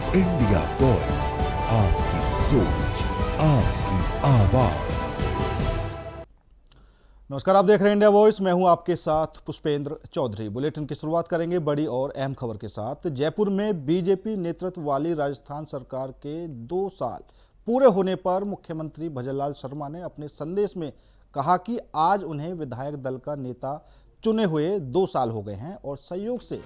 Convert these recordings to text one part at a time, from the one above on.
India voice, आपकी सोच, आपकी आवाज। नमस्कार, आप देख रहे हैं इंडिया वॉइस। मैं हूं आपके साथ पुष्पेंद्र चौधरी। बुलेटिन की शुरुआत करेंगे बड़ी और अहम खबर के साथ। जयपुर में बीजेपी नेतृत्व वाली राजस्थान सरकार के 2 साल पूरे होने पर मुख्यमंत्री भजनलाल शर्मा ने अपने संदेश में कहा कि आज उन्हें विधायक दल का नेता चुने हुए 2 साल हो गए हैं और संयोग से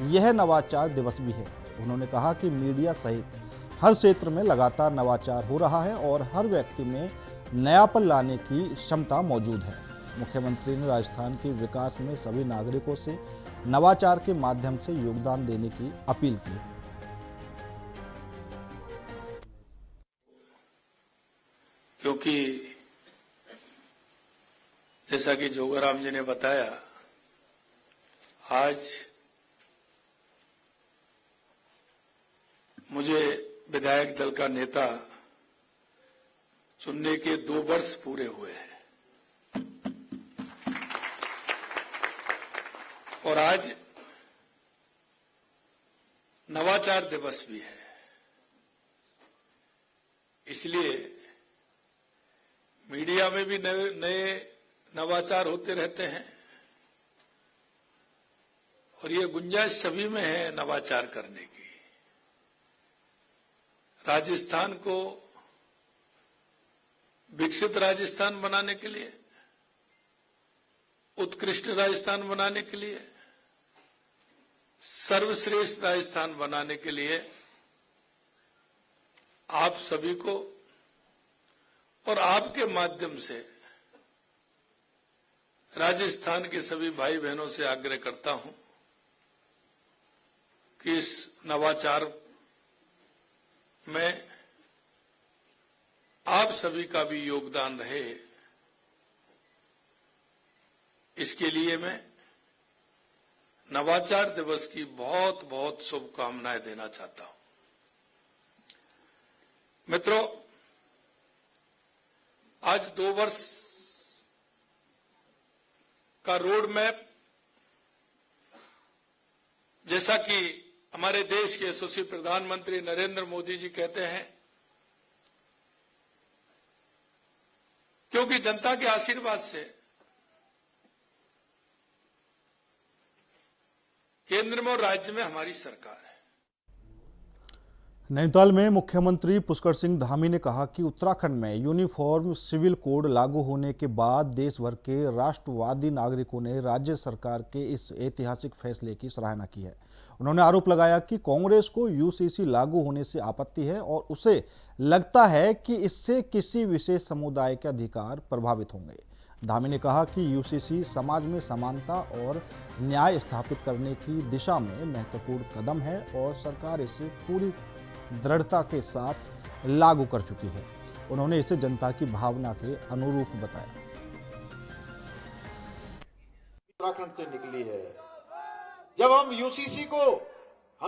यह नवाचार दिवस भी है। उन्होंने कहा कि मीडिया सहित हर क्षेत्र में लगातार नवाचार हो रहा है और हर व्यक्ति में नयापन लाने की क्षमता मौजूद है। मुख्यमंत्री ने राजस्थान के विकास में सभी नागरिकों से नवाचार के माध्यम से योगदान देने की अपील की है। क्योंकि जैसा कि जोगाराम जी ने बताया, आज मुझे विधायक दल का नेता चुनने के 2 वर्ष पूरे हुए हैं और आज नवाचार दिवस भी है। इसलिए मीडिया में भी नए नवाचार होते रहते हैं और ये गुंजाइश सभी में है नवाचार करने की। राजस्थान को विकसित राजस्थान बनाने के लिए, उत्कृष्ट राजस्थान बनाने के लिए, सर्वश्रेष्ठ राजस्थान बनाने के लिए आप सभी को और आपके माध्यम से राजस्थान के सभी भाई बहनों से आग्रह करता हूं कि इस नवाचार में आप सभी का भी योगदान रहे। इसके लिए मैं नवाचार दिवस की बहुत बहुत शुभकामनाएं देना चाहता हूं। मित्रों, आज 2 वर्ष का रोड मैप, जैसा कि हमारे देश के यशस्वी प्रधानमंत्री नरेंद्र मोदी जी कहते हैं, क्योंकि जनता के आशीर्वाद से केंद्र में और राज्य में हमारी सरकार है। नैनीताल में मुख्यमंत्री पुष्कर सिंह धामी ने कहा कि उत्तराखंड में यूनिफॉर्म सिविल कोड लागू होने के बाद देश भर के राष्ट्रवादी नागरिकों ने राज्य सरकार के इस ऐतिहासिक फैसले की सराहना की है। उन्होंने आरोप लगाया कि कांग्रेस को यूसीसी लागू होने से आपत्ति है और उसे लगता है कि इससे किसी विशेष समुदाय के अधिकार प्रभावित होंगे। धामी ने कहा कि यूसीसी समाज में समानता और न्याय स्थापित करने की दिशा में महत्वपूर्ण कदम है और सरकार इसे पूरी दृढ़ता के साथ लागू कर चुकी है। उन्होंने इसे जनता की भावना के अनुरूप बताया। उत्तराखंड से निकली है। जब हम यूसीसी को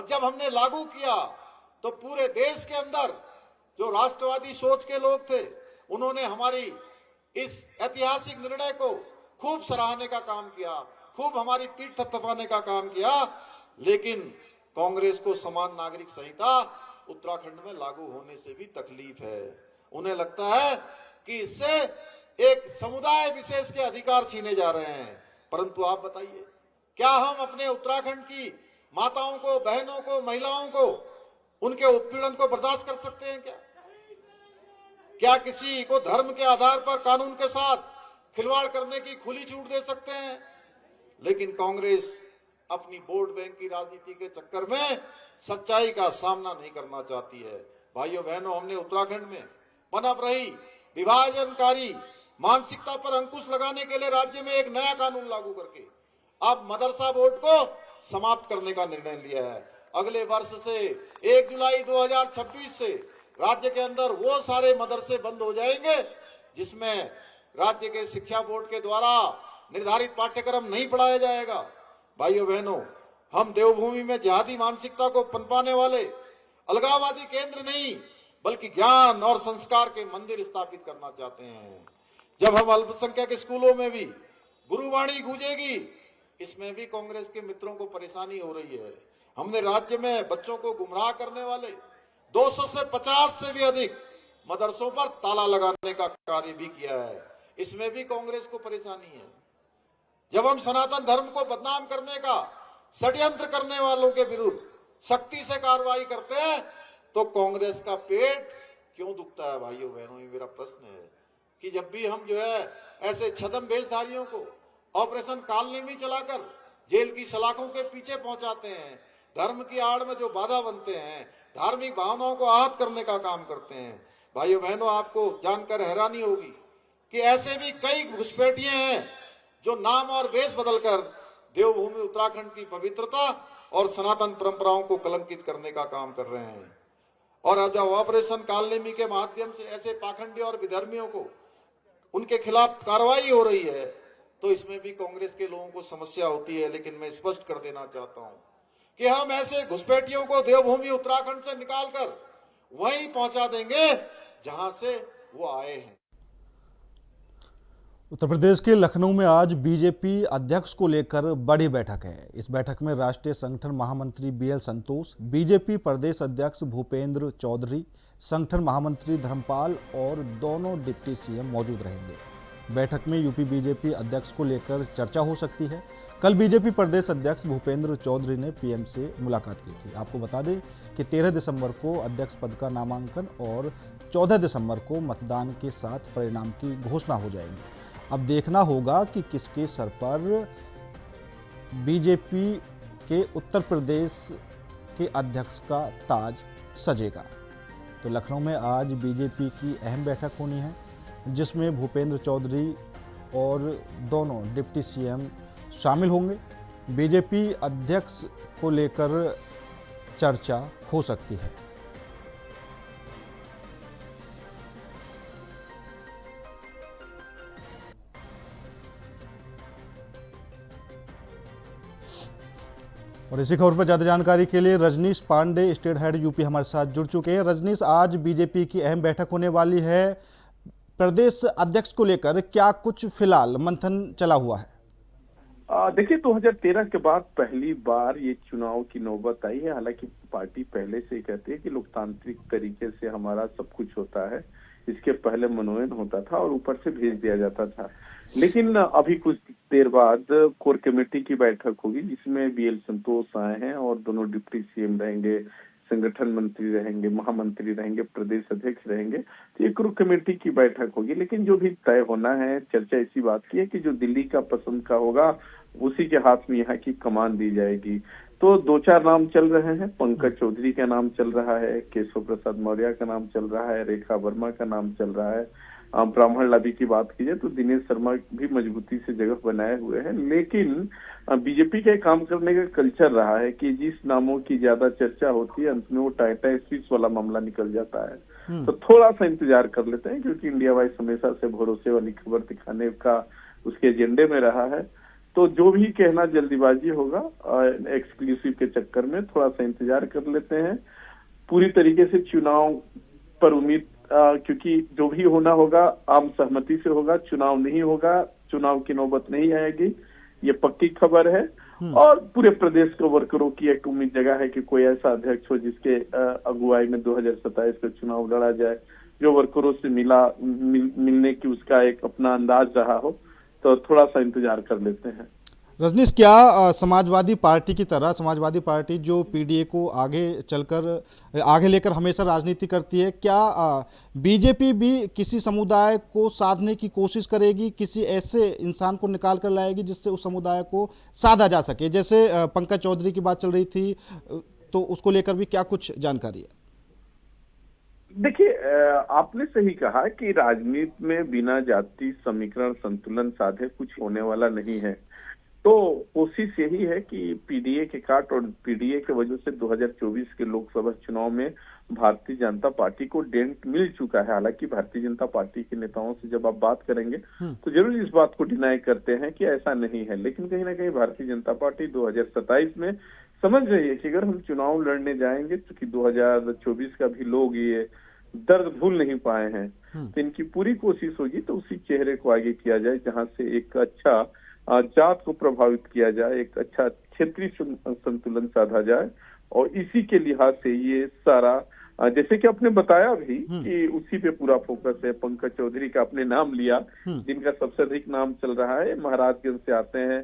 जब हमने लागू किया तो पूरे देश के अंदर जो राष्ट्रवादी सोच के लोग थे, उन्होंने हमारी इस ऐतिहासिक निर्णय को खूब सराहने का काम किया, खूब हमारी पीठ थपथपाने का काम किया। लेकिन कांग्रेस को समान नागरिक संहिता उत्तराखंड में लागू होने से भी तकलीफ है। उन्हें लगता है कि इससे एक समुदाय विशेष के अधिकार छीने जा रहे हैं। परंतु आप बताइए, क्या हम अपने उत्तराखंड की माताओं को, बहनों को, महिलाओं को, उनके उत्पीड़न को बर्दाश्त कर सकते हैं? क्या किसी को धर्म के आधार पर कानून के साथ खिलवाड़ करने की खुली छूट दे सकते हैं? लेकिन कांग्रेस अपनी वोट बैंक की राजनीति के चक्कर में सच्चाई का सामना नहीं करना चाहती है। भाइयों बहनों, हमने उत्तराखंड में पनप रही विभाजनकारी मानसिकता पर अंकुश लगाने के लिए राज्य में एक नया कानून लागू करके अब मदरसा बोर्ड को समाप्त करने का निर्णय लिया है। अगले वर्ष से 1 जुलाई 2026 से राज्य के अंदर वो सारे मदरसे बंद हो जाएंगे जिसमें राज्य के शिक्षा बोर्ड के द्वारा निर्धारित पाठ्यक्रम नहीं पढ़ाया जाएगा। भाइयों बहनों, हम देवभूमि में जिहादी मानसिकता को पनपाने वाले अलगाववादी केंद्र नहीं बल्कि ज्ञान और संस्कार के मंदिर स्थापित करना चाहते हैं। जब हम अल्पसंख्यक स्कूलों में भी गुरुवाणी गूंजेगी, इसमें भी कांग्रेस के मित्रों को परेशानी हो रही है। हमने राज्य में बच्चों को गुमराह करने वाले 200 से 50 से भी अधिक मदरसों पर ताला लगाने का कार्य भी किया है। इसमें भी कांग्रेस को परेशानी है। जब हम सनातन धर्म को बदनाम करने का षड्यंत्र करने वालों के विरुद्ध सख्ती से कार्रवाई करते हैं तो कांग्रेस का पेट क्यों दुखता है? भाइयों बहनों, ये मेरा प्रश्न है कि जब भी हम जो है ऐसे छद्म वेशधारियों को ऑपरेशन कालनेमी चलाकर जेल की सलाखों के पीछे पहुंचाते हैं, धर्म की आड़ में जो बाधा बनते हैं, धार्मिक भावनाओं को आहत करने का काम करते हैं, भाइयों बहनों, आपको जानकर हैरानी होगी कि ऐसे भी कई घुसपैठिए हैं जो नाम और वेश बदलकर देवभूमि उत्तराखंड की पवित्रता और सनातन परंपराओं को कलंकित करने का काम कर रहे हैं। और अब जब ऑपरेशन कालनेमी के माध्यम से ऐसे पाखंडी और विधर्मियों को उनके खिलाफ कार्रवाई हो रही है तो इसमें भी कांग्रेस के लोगों को समस्या होती है। लेकिन मैं स्पष्ट कर देना चाहता हूं कि हम ऐसे घुसपैठियों को देवभूमि उत्तराखंड से निकालकर वहीं पहुंचा देंगे जहां से वो आए हैं। उत्तर प्रदेश के लखनऊ में आज बीजेपी अध्यक्ष को लेकर बड़ी बैठक है। इस बैठक में राष्ट्रीय संगठन महामंत्री बीएल संतोष, बीजेपी प्रदेश अध्यक्ष भूपेंद्र चौधरी, संगठन महामंत्री धर्मपाल और दोनों डिप्टी सीएम मौजूद रहेंगे। बैठक में यूपी बीजेपी अध्यक्ष को लेकर चर्चा हो सकती है। कल बीजेपी प्रदेश अध्यक्ष भूपेंद्र चौधरी ने पीएम से मुलाकात की थी। आपको बता दें कि 13 दिसंबर को अध्यक्ष पद का नामांकन और 14 दिसंबर को मतदान के साथ परिणाम की घोषणा हो जाएगी। अब देखना होगा कि किसके सर पर बीजेपी के उत्तर प्रदेश के अध्यक्ष का ताज सजेगा। तो लखनऊ में आज बीजेपी की अहम बैठक होनी है जिसमें भूपेंद्र चौधरी और दोनों डिप्टी सीएम शामिल होंगे। बीजेपी अध्यक्ष को लेकर चर्चा हो सकती है। और इसी खबर पर ज़्यादा जानकारी के लिए Rajnish Pandey, state head UP, हमारे साथ जुड़ चुके हैं। रजनीश, आज बीजेपी की अहम बैठक होने वाली है। प्रदेश अध्यक्ष को लेकर क्या कुछ फिलहाल मंथन चला हुआ है? देखिए, 2013 के बाद पहली बार ये चुनाव की नौबत आई है। हालांकि पार्टी पहले से ही कहती है कि लोकतांत्रिक तरीके से हमारा सब कुछ होता है। इसके पहले मनोनयन होता था और ऊपर से भेज दिया जाता था। लेकिन अभी कुछ देर बाद कोर कमेटी की बैठक होगी जिसमें बीएल संतोष आए हैं और दोनों डिप्टी सीएम रहेंगे, संगठन मंत्री रहेंगे, महामंत्री रहेंगे, प्रदेश अध्यक्ष रहेंगे। तो ये कोर कमेटी की बैठक होगी। लेकिन जो भी तय होना है, चर्चा इसी बात की है कि जो दिल्ली का पसंद का होगा उसी के हाथ में यहाँ की कमान दी जाएगी। तो 2-4 नाम चल रहे हैं। पंकज चौधरी का नाम चल रहा है, केशव प्रसाद मौर्य का नाम चल रहा है, रेखा वर्मा का नाम चल रहा है। ब्राह्मण लॉबी की बात कीजिए तो दिनेश शर्मा भी मजबूती से जगह बनाए हुए हैं। लेकिन बीजेपी का काम करने का कल्चर रहा है कि जिस नामों की ज्यादा चर्चा होती है अंत में वो टाटा स्पीच वाला मामला निकल जाता है। तो थोड़ा सा इंतजार कर लेते हैं क्योंकि इंडिया वाइज हमेशा से भरोसे वाली खबर दिखाने का उसके एजेंडे में रहा है। तो जो भी कहना जल्दीबाजी होगा, एक्सक्लूसिव के चक्कर में थोड़ा सा इंतजार कर लेते हैं। पूरी तरीके से चुनाव पर उम्मीद, क्योंकि जो भी होना होगा आम सहमति से होगा। चुनाव नहीं होगा, चुनाव की नौबत नहीं आएगी, ये पक्की खबर है। और पूरे प्रदेश के वर्करों की एक उम्मीद जगह है कि कोई ऐसा अध्यक्ष हो जिसके अगुवाई में 2027 का चुनाव लड़ा जाए, जो वर्करों से मिलने की उसका एक अपना अंदाज रहा हो। तो थोड़ा सा इंतजार कर लेते हैं। रजनीश, क्या समाजवादी पार्टी की तरह, समाजवादी पार्टी जो पीडीए को आगे लेकर हमेशा राजनीति करती है, क्या बीजेपी भी किसी समुदाय को साधने की कोशिश करेगी, किसी ऐसे इंसान को निकाल कर लाएगी जिससे उस समुदाय को साधा जा सके? जैसे पंकज चौधरी की बात चल रही थी, तो उसको लेकर भी क्या कुछ जानकारी है? देखिए, आपने सही कहा कि राजनीति में बिना जाति समीकरण संतुलन साधे कुछ होने वाला नहीं है। तो कोशिश यही है कि पीडीए के काट और पीडीए के वजह से 2024 के लोकसभा चुनाव में भारतीय जनता पार्टी को डेंट मिल चुका है। हालांकि भारतीय जनता पार्टी के नेताओं से जब आप बात करेंगे तो जरूर इस बात को डिनाई करते हैं कि ऐसा नहीं है। लेकिन कहीं ना कहीं भारतीय जनता पार्टी 2027 में समझ रही है कि अगर हम चुनाव लड़ने जाएंगे तो कि 2024 का भी लोग ये दर्द भूल नहीं पाए हैं, तो इनकी पूरी कोशिश होगी तो उसी चेहरे को आगे किया जाए जहां से एक अच्छा जात को प्रभावित किया जाए, एक अच्छा क्षेत्रीय संतुलन साधा जाए। और इसी के लिहाज से ये सारा जैसे कि आपने बताया भी कि उसी पे पूरा फोकस है। पंकज चौधरी का आपने नाम लिया, जिनका सबसे अधिक नाम चल रहा है, महाराजगंज से आते हैं,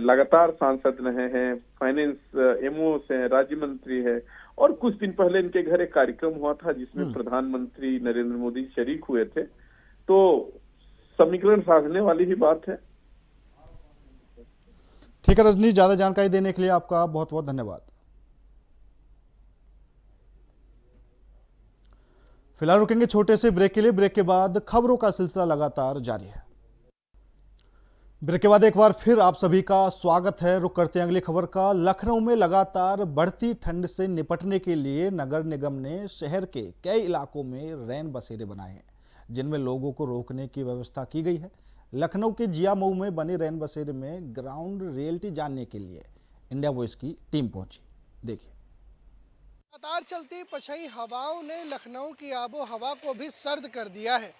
लगातार सांसद रहे हैं, फाइनेंस एमओ से राज्य मंत्री है, और कुछ दिन पहले इनके घर एक कार्यक्रम हुआ था जिसमें प्रधानमंत्री नरेंद्र मोदी शरीक हुए थे। तो समीकरण साधने वाली ही बात है। ठीक है रजनी, ज्यादा जानकारी देने के लिए आपका बहुत बहुत धन्यवाद। फिलहाल रुकेंगे छोटे से ब्रेक के लिए। ब्रेक के बाद खबरों का सिलसिला लगातार जारी है। ब्रेक के बाद एक बार फिर आप सभी का स्वागत है। रुक करते हैं अगली खबर का। लखनऊ में लगातार बढ़ती ठंड से निपटने के लिए नगर निगम ने शहर के कई इलाकों में रैन बसेरे बनाए हैं, जिनमें लोगों को रोकने की व्यवस्था की गई है। लखनऊ के जिया मऊ में बने रैन बसेरे में ग्राउंड रियलिटी जानने के लिए इंडिया वॉइस की टीम पहुंची। देखिए। लगातार चलती पछई हवाओं ने लखनऊ की आबो हवा को भी सर्द कर दिया है।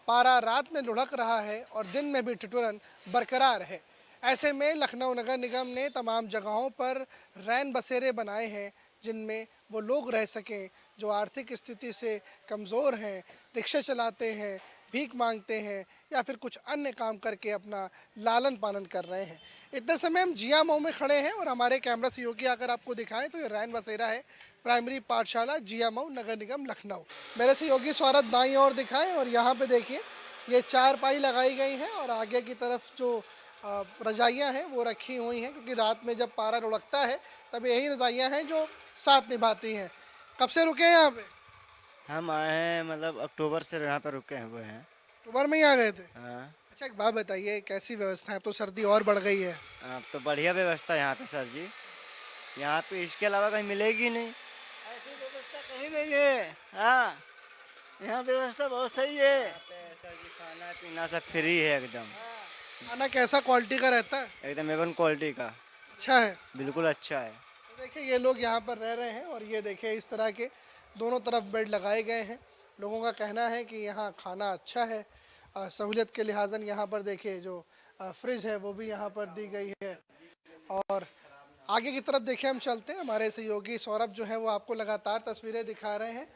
पारा रात में लुढ़क रहा है और दिन में भी ठिठुरन बरकरार है। ऐसे में लखनऊ नगर निगम ने तमाम जगहों पर रैन बसेरे बनाए हैं, जिनमें वो लोग रह सकें जो आर्थिक स्थिति से कमज़ोर हैं, रिक्शा चलाते हैं, भीख मांगते हैं या फिर कुछ अन्य काम करके अपना लालन पालन कर रहे हैं। इतने समय हम जिया मऊ में खड़े हैं और हमारे कैमरा सहयोगी अगर आपको दिखाएं तो ये रैन बसेरा है, प्राइमरी पाठशाला जिया मऊ नगर निगम लखनऊ। मेरे सहयोगी सौरभ दाईं ओर दिखाएं और यहाँ पे देखिए ये चारपाई लगाई गई हैं और आगे की तरफ जो रजाइयाँ हैं वो रखी हुई हैं, क्योंकि रात में जब पारा लुढ़कता है तब यही रजाइयाँ हैं जो साथ निभाती हैं। कब से रुके हैं यहाँ पे? हम आए हैं मतलब अक्टूबर से यहाँ पे रुके हुए हैं। अक्टूबर में ही आ गए थे? हाँ। अच्छा एक बात बताइए, कैसी व्यवस्था है? अब तो सर्दी और बढ़ गई है। अब तो बढ़िया व्यवस्था है यहाँ पे सर जी। यहाँ पे इसके अलावा कहीं मिलेगी नहीं, ऐसी व्यवस्था कहीं नहीं है। हाँ, यहाँ व्यवस्था बहुत सही है। सर जी खाना पीना सब फ्री है एकदम। खाना कैसा क्वालिटी का रहता है? एकदम A1 क्वालिटी का। अच्छा है, बिल्कुल अच्छा है। तो देखिए ये लोग यहाँ पर रह रहे हैं और ये देखिए इस तरह के दोनों तरफ बेड लगाए गए हैं। लोगों का कहना है कि यहाँ खाना अच्छा है। सहूलियत के लिहाजन यहाँ पर देखिए जो फ्रिज है वो भी यहाँ पर दी गई है। और आगे की तरफ देखिए हम चलते हैं, हमारे सहयोगी सौरभ जो है वो आपको लगातार तस्वीरें दिखा रहे हैं।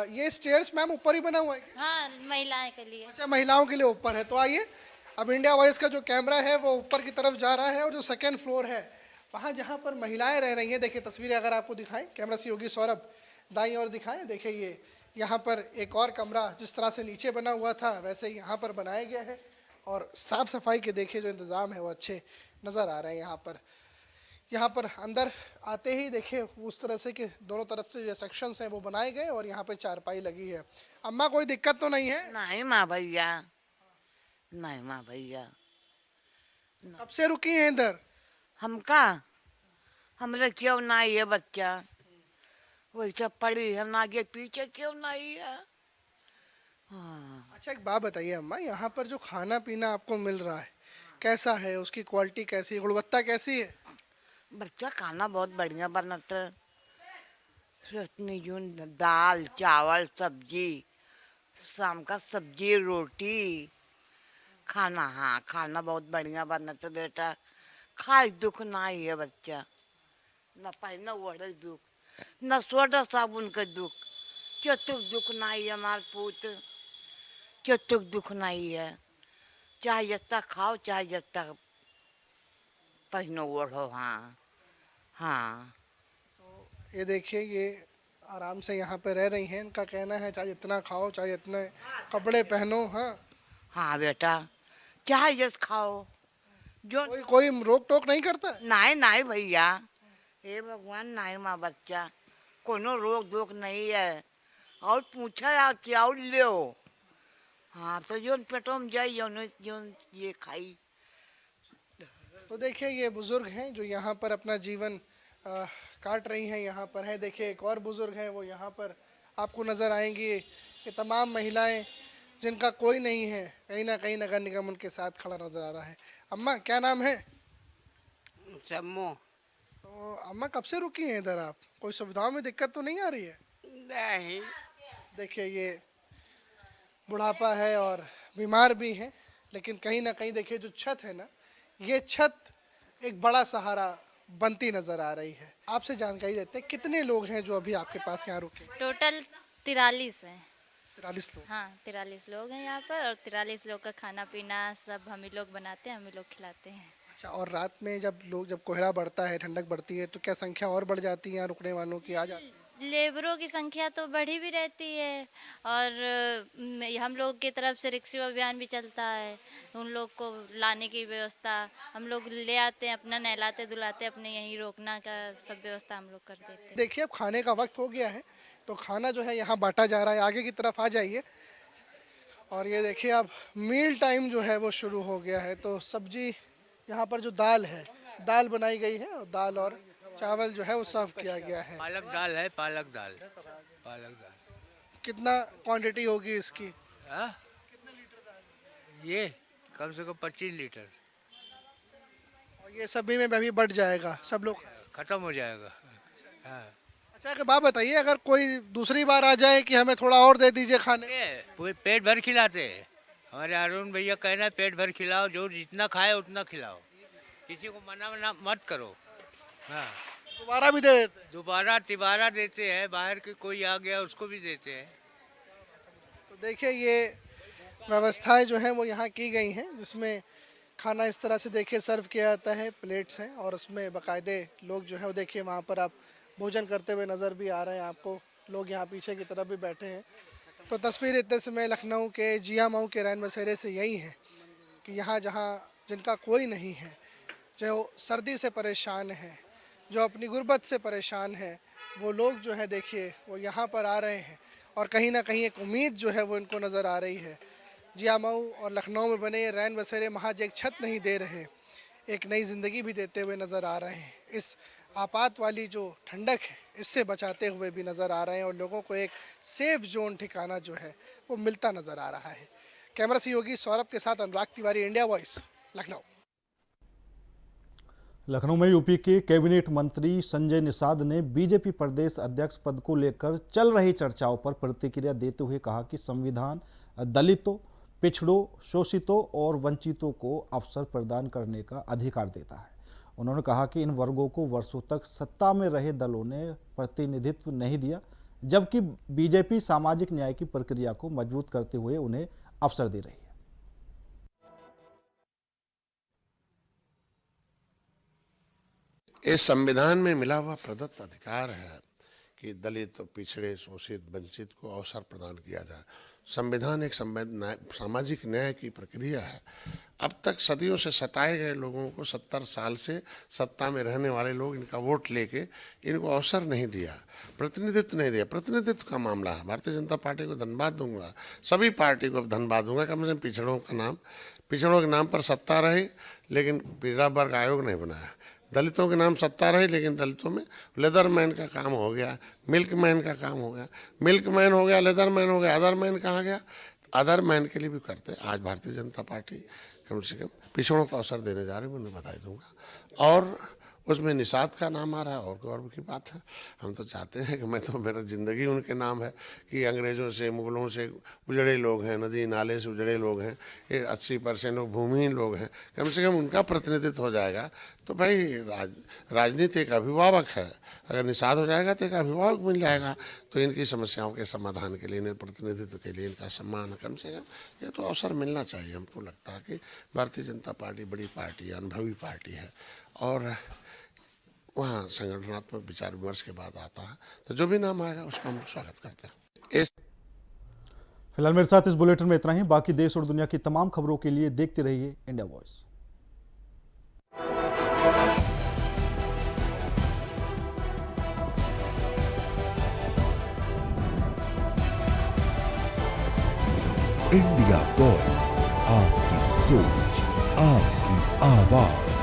ये स्टेयर्स मैम ऊपर ही बना हुआ है? हाँ, महिलाएं के लिए। अच्छा, महिलाओं के लिए ऊपर है। तो आइए अब इंडिया वॉइस का जो कैमरा है वो ऊपर की तरफ जा रहा है और जो सेकेंड फ्लोर है वहाँ जहाँ पर महिलाएं रह रही हैं, देखिए तस्वीरें अगर आपको दिखाएं, कैमरा सहयोगी सौरभ दाईं ओर दिखाएं। देखिए ये यहाँ पर एक और कमरा जिस तरह से नीचे बना हुआ था वैसे ही यहाँ पर बनाया गया है और साफ़ सफाई के देखिए जो इंतज़ाम है वो अच्छे नज़र आ रहे हैं। यहाँ पर अंदर आते ही देखिए उस तरह से कि दोनों तरफ से जो सेक्शंस हैं वो बनाए गए और यहाँ पे चारपाई लगी है। अम्मा कोई दिक्कत तो नहीं है? नहीं माँ भैया, नहीं माँ भैया। कब से रुकी हैं इधर? हमरे क्यों नहीं है बच्चा, वही सब पड़ी हम आगे पीछे क्यों नहीं है। हाँ। अच्छा एक बात बताइए अम्मा, यहाँ पर जो खाना पीना आपको मिल रहा है कैसा है, उसकी क्वालिटी कैसी है, गुणवत्ता कैसी है? बच्चा खाना बहुत बढ़िया बनाता है, दाल चावल सब्जी, शाम का सब्जी रोटी खाना। हाँ, खाना बहुत बढ़िया बनाता बेटा। खाए दुख नहीं है बच्चा, न पहना ओढ़े दुख, न सोडा साबुन का दुख, चतुक दुख नहीं है हमार पूत, चतुक दुख नहीं है। चाहे जितना खाओ चाहे जितना पहनो ओढ़ो। हाँ हाँ। तो ये देखिए ये आराम से यहाँ पे रह रही हैं, इनका कहना है चाहे जितना खाओ चाहे जितने कपड़े पहनो। हाँ हाँ बेटा, चाहे जिस खाओ, जो कोई रोक टोक नहीं करता? नहीं नहीं भैया, हे भगवान नहीं माँ बच्चा, कोनो रोक टोक नहीं है। और पूछा क्या और ले। हाँ, तो जो पेटों में जाए जो ये खाई। तो देखिए ये बुजुर्ग हैं जो यहाँ पर अपना जीवन काट रही हैं। यहाँ पर है देखिए एक और बुजुर्ग हैं, वो यहाँ पर आपको नज़र आएंगी। ये तमाम महिलाएं जिनका कोई नहीं है, कहीं ना कहीं नगर निगम उनके साथ खड़ा नज़र आ रहा है। अम्मा क्या नाम है? सम्मो। तो अम्मा कब से रुकी हैं इधर आप? कोई सुविधाओं में दिक्कत तो नहीं आ रही है? नहीं। देखिए ये बुढ़ापा है और बीमार भी हैं, लेकिन कहीं ना कहीं देखिए जो छत है ना, ये छत एक बड़ा सहारा बनती नजर आ रही है। आपसे जानकारी लेते हैं, कितने लोग हैं जो अभी आपके पास यहाँ रुके? टोटल 43 है। 43 लोग। हाँ 43 लोग हैं यहाँ पर, और 43 लोग का खाना पीना सब हम ही लोग बनाते हैं, हम ही लोग खिलाते हैं। अच्छा, और रात में जब कोहरा बढ़ता है, ठंडक बढ़ती है, तो क्या संख्या और बढ़ जाती है यहाँ रुकने वालों की? आ जाती है? लेबरों की संख्या तो बढ़ी भी रहती है, और हम लोग की तरफ से रिक्शा अभियान भी चलता है। उन लोग को लाने की व्यवस्था हम लोग ले आते हैं, अपना नहलाते धुलाते, अपने यहीं रोकना का सब व्यवस्था हम लोग कर देते हैं। देखिए, अब खाने का वक्त हो गया है, तो खाना जो है यहाँ बांटा जा रहा है। आगे की तरफ आ जाइए, और ये देखिए अब मील टाइम जो है वो शुरू हो गया है। तो सब्जी यहाँ पर जो दाल है, दाल बनाई गई है, और दाल और चावल जो है वो सर्व किया गया है। पालक दाल है, पालक दाल। कितना क्वांटिटी होगी इसकी? हाँ? ये कम से कम 25 लीटर। और ये सभी में भी बढ़ जाएगा, सब लोग खत्म हो जाएगा। हाँ। अच्छा, एक बात बताइए, अगर कोई दूसरी बार आ जाए कि हमें थोड़ा और दे दीजिए खाने? पूरे पेट भर खिलाते हैं। हमारे अरुण भैया कहना है पेट भर खिलाओ, जो जितना खाए उतना खिलाओ, किसी को मना मत करो। हाँ, दोबारा भी दे देते हैं? दोबारा तिबारा देते हैं, बाहर के कोई आ गया उसको भी देते हैं। तो देखिए, ये व्यवस्थाएं जो हैं वो यहाँ की गई हैं, जिसमें खाना इस तरह से देखिए सर्व किया जाता है। प्लेट्स हैं, और उसमें बाकायदे लोग जो है वो देखिए वहाँ पर आप भोजन करते हुए नज़र भी आ रहे हैं आपको। लोग यहाँ पीछे की तरफ भी बैठे हैं। तो तस्वीर इतने समय लखनऊ के जिया मऊ के रैन बसेरे से यही है कि यहाँ जहाँ जिनका कोई नहीं है, जो सर्दी से परेशान है, जो अपनी गुर्बत से परेशान है, वो लोग जो है देखिए वो यहाँ पर आ रहे हैं, और कहीं ना कहीं एक उम्मीद जो है वो इनको नज़र आ रही है। जिया मऊ और लखनऊ में बने ये रैन बसेरे महज एक छत नहीं दे रहे, एक नई ज़िंदगी भी देते हुए नज़र आ रहे हैं। इस आपात वाली जो ठंडक है, इससे बचाते हुए भी नज़र आ रहे हैं, और लोगों को एक सेफ जोन ठिकाना जो है वो मिलता नज़र आ रहा है। कैमरा सहयोगी सौरभ के साथ अनुराग तिवारी, इंडिया वॉइस, लखनऊ। लखनऊ में यूपी के कैबिनेट मंत्री संजय निषाद ने बीजेपी प्रदेश अध्यक्ष पद को लेकर चल रही चर्चाओं पर प्रतिक्रिया देते हुए कहा कि संविधान दलितों, पिछड़ों, शोषितों और वंचितों को अवसर प्रदान करने का अधिकार देता है। उन्होंने कहा कि इन वर्गों को वर्षों तक सत्ता में रहे दलों ने प्रतिनिधित्व नहीं दिया, जबकि बीजेपी सामाजिक न्याय की प्रक्रिया को मजबूत करते हुए उन्हें अवसर दे रही है। इस संविधान में मिला हुआ प्रदत्त अधिकार है कि दलित, पिछड़े, शोषित, वंचित को अवसर प्रदान किया जाए। संविधान एक सामाजिक न्याय की प्रक्रिया है। अब तक सदियों से सताए गए लोगों को 70 साल से सत्ता में रहने वाले लोग इनका वोट लेके इनको अवसर नहीं दिया, प्रतिनिधित्व नहीं दिया। प्रतिनिधित्व का मामला है। भारतीय जनता पार्टी को धन्यवाद दूंगा, सभी पार्टी को धन्यवाद दूंगा। कम से कम पिछड़ों के नाम पर सत्ता रही, लेकिन पिछड़ा वर्ग आयोग नहीं बनाया। दलितों के नाम सत्ता रही, लेकिन दलितों में लेदर मैन का काम हो गया, मिल्क मैन का काम हो गया। मिल्क मैन हो गया, लेदर मैन हो गया, अदर मैन कहाँ गया? अदर मैन के लिए भी करते। आज भारतीय जनता पार्टी कम से कम पिछड़ों को अवसर देने जा रही है, मैं बधाई दूंगा। और उसमें निषाद का नाम आ रहा है, और गौरव की बात है। हम तो चाहते हैं कि मेरा ज़िंदगी उनके नाम है कि अंग्रेज़ों से, मुगलों से उजड़े लोग हैं, नदी नाले से उजड़े लोग हैं, ये 80% लोग भूमिहीन लोग हैं। कम से कम उनका प्रतिनिधित्व हो जाएगा तो भाई राजनीति एक अभिभावक है। अगर निषाद हो जाएगा तो एक अभिभावक मिल जाएगा, तो इनकी समस्याओं के समाधान के लिए, इन्हें प्रतिनिधित्व के लिए इनका सम्मान, कम से कम ये तो अवसर मिलना चाहिए। हमको लगता है कि भारतीय जनता पार्टी बड़ी पार्टी है, अनुभवी पार्टी है, और वहाँ संगठनात्मक विचार विमर्श के बाद आता है, तो जो भी नाम आएगा उसका हम स्वागत करते हैं। फिलहाल मेरे साथ इस बुलेटिन में इतना ही। बाकी देश और दुनिया की तमाम खबरों के लिए देखते रहिए इंडिया वॉइस। इंडिया वॉइस, आपकी सोच, आपकी आवाज।